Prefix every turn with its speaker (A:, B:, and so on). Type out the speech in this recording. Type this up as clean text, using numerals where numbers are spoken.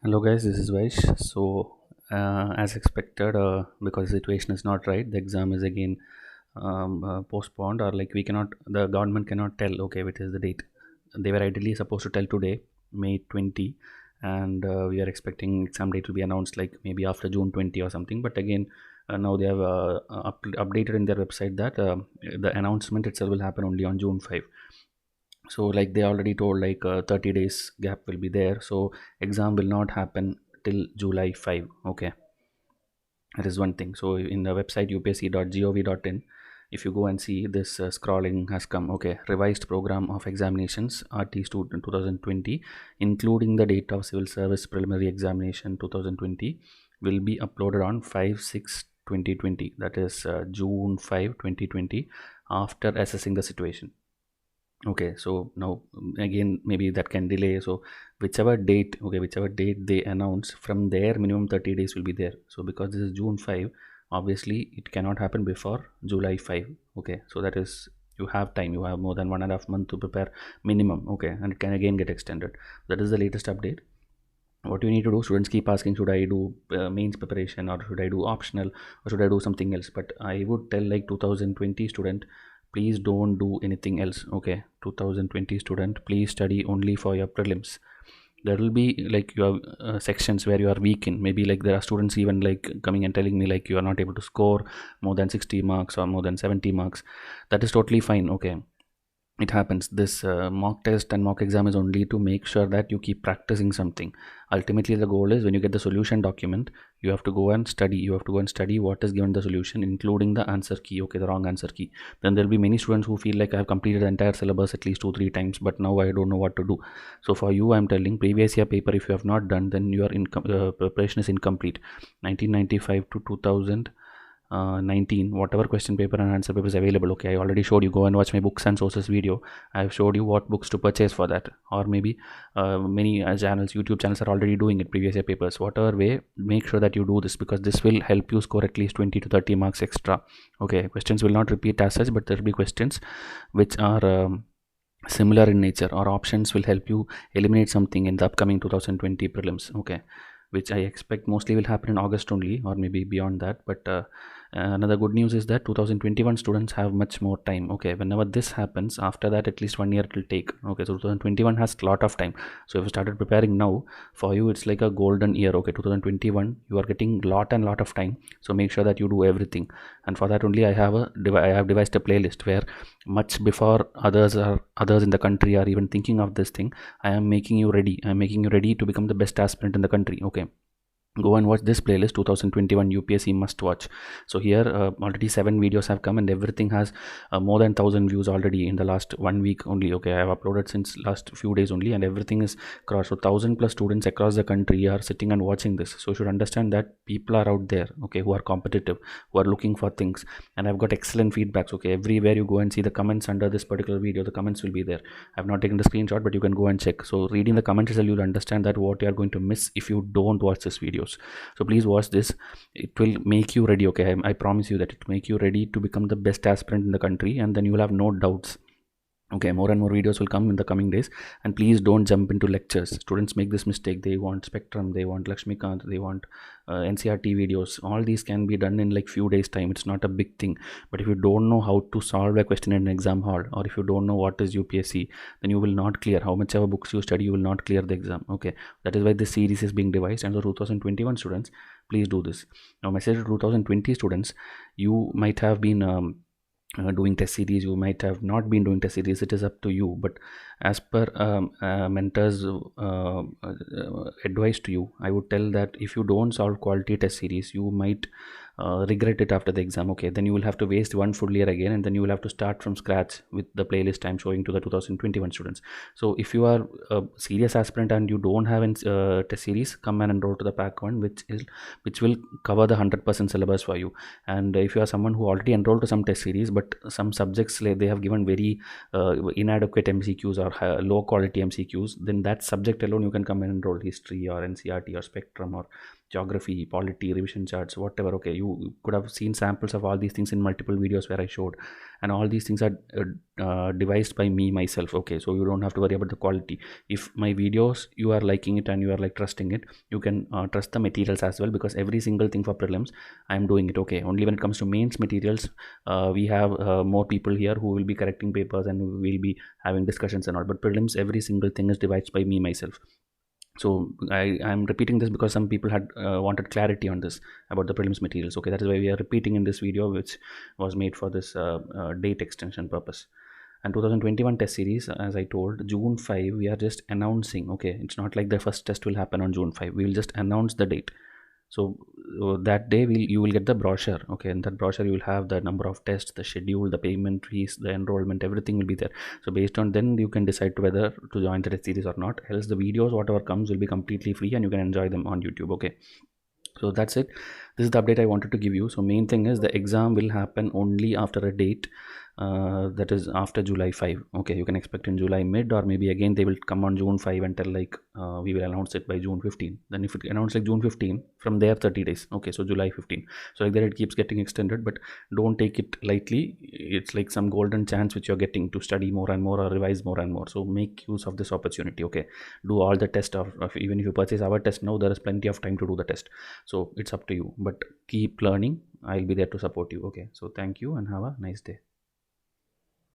A: Hello guys, this is Vysh. So as expected, because the situation is not right, the exam is again postponed, or like the government cannot tell, okay, which is the date. They were ideally supposed to tell today, May 20, and we are expecting exam date will be announced like maybe after June 20 or something. But again, now they have updated in their website that the announcement itself will happen only on June 5. So like they already told, like 30 days gap will be there, so exam will not happen till July 5. Okay, that is one thing. So in the website upsc.gov.in, if you go and see this, scrolling has come. Okay, revised program of examinations RT student 2020, including the date of civil service preliminary examination 2020, will be uploaded on 5/6/2020, that is June 5 2020, after assessing the situation. Okay, so now again maybe that can delay. So whichever date, okay, whichever date they announce, from there minimum 30 days will be there. So because this is June 5, obviously it cannot happen before July 5. Okay, so that is, you have time, you have more than 1.5 months to prepare minimum. Okay, and it can again get extended. That is the latest update. What you need to do, students keep asking, should I do mains preparation, or should I do optional, or should I do something else? But I would tell, like 2020 student, please don't do anything else. Okay, 2020 student, please study only for your prelims. There will be like your sections where you are weak in. Maybe like there are students even like coming and telling me like you are not able to score more than 60 marks or more than 70 marks. That is totally fine. Okay, it happens. This mock test and mock exam is only to make sure that you keep practicing something. Ultimately the goal is, when you get the solution document, you have to go and study. You have to go and study what is given the solution, including the answer key. Okay, the wrong answer key. Then there will be many students who feel like, I have completed the entire syllabus at least 2-3 times, but now I don't know what to do. So for you, I'm telling, previous year paper if you have not done, then your preparation is incomplete. 1995 to 2019, whatever question paper and answer paper is available. Okay, I already showed you. Go and watch my books and sources video. I have showed you what books to purchase for that. Or maybe many channels, YouTube channels, are already doing it, previous year papers. Whatever way, make sure that you do this, because this will help you score at least 20 to 30 marks extra. Okay, questions will not repeat as such, but there will be questions which are similar in nature, or options will help you eliminate something in the upcoming 2020 prelims. Okay, which I expect mostly will happen in August only, or maybe beyond that. But another good news is that 2021 students have much more time. Okay, whenever this happens, after that at least 1 year it will take. Okay, so 2021 has a lot of time. So if you started preparing now, for you it's like a golden year. Okay, 2021, you are getting lot of time. So make sure that you do everything. And for that only I have devised a playlist where, much before others in the country are even thinking of this thing, I am making you ready. I am making you ready to become the best aspirant in the country. Okay, go and watch this playlist, 2021 UPSC must watch. So here already 7 videos have come, and everything has more than 1,000 views already in the last 1 week only. Okay, I have uploaded since last few days only, and everything is crossed. So 1,000 plus students across the country are sitting and watching this. So you should understand that people are out there, okay, who are competitive, who are looking for things. And I've got excellent feedbacks. Okay, everywhere you go and see the comments under this particular video, the comments will be there. I've not taken the screenshot, but you can go and check. So reading the comments, you'll understand that what you are going to miss if you don't watch this video. So please watch this. It will make you ready. Okay, I promise you that it will make you ready to become the best aspirant in the country, and then you will have no doubts. Okay, more and more videos will come in the coming days, and please don't jump into lectures. Students make this mistake. They want Spectrum, they want Lakshmikant, they want NCERT videos. All these can be done in like few days time. It's not a big thing. But if you don't know how to solve a question in an exam hall, or if you don't know what is UPSC, then you will not clear. How much ever books you study, you will not clear the exam. Okay, that is why this series is being devised. And so 2021 students, please do this. Now message to 2020 students, you might have been doing test series, you might have not been doing test series. It is up to you. But as per mentors advice to you, I would tell that if you don't solve quality test series, you might regret it after the exam. Okay, then you will have to waste 1 full year again, and then you will have to start from scratch with the playlist I'm showing to the 2021 students. So if you are a serious aspirant and you don't have test series, come and enroll to the pack 1, which will cover the 100% syllabus for you. And if you are someone who already enrolled to some test series, but some subjects, like they have given very inadequate MCQs or low quality MCQs, then that subject alone you can come and enroll, history or NCERT or Spectrum or geography, polity, revision charts, whatever. Okay, you could have seen samples of all these things in multiple videos where I showed, and all these things are devised by me myself. Okay, so you don't have to worry about the quality. If my videos you are liking it and you are like trusting it, you can trust the materials as well, because every single thing for prelims I am doing it. Okay, only when it comes to mains materials, we have more people here who will be correcting papers and we will be having discussions and all, but prelims every single thing is devised by me myself. So I'm repeating this because some people had wanted clarity on this about the prelims materials. Okay, that is why we are repeating in this video, which was made for this date extension purpose. And 2021 test series, as I told, June 5 we are just announcing. Okay, it's not like the first test will happen on June 5. We will just announce the date. So that day you will get the brochure. Okay, in that brochure you will have the number of tests, the schedule, the payment fees, the enrollment, everything will be there. So based on then you can decide to whether to join the test series or not. Else the videos whatever comes will be completely free and you can enjoy them on YouTube. Okay, so that's it. This is the update I wanted to give you. So main thing is the exam will happen only after a date that is after July 5. Okay, you can expect in July mid, or maybe again they will come on June 5 and tell like we will announce it by June 15. Then if it announce like June 15, from there 30 days. Okay, so July 15. So like that it keeps getting extended, but don't take it lightly. It's like some golden chance which you're getting to study more and more or revise more and more. So make use of this opportunity. Okay, do all the test of even if you purchase our test now, there is plenty of time to do the test. So it's up to you, but keep learning. I'll be there to support you. Okay, so thank you and have a nice day.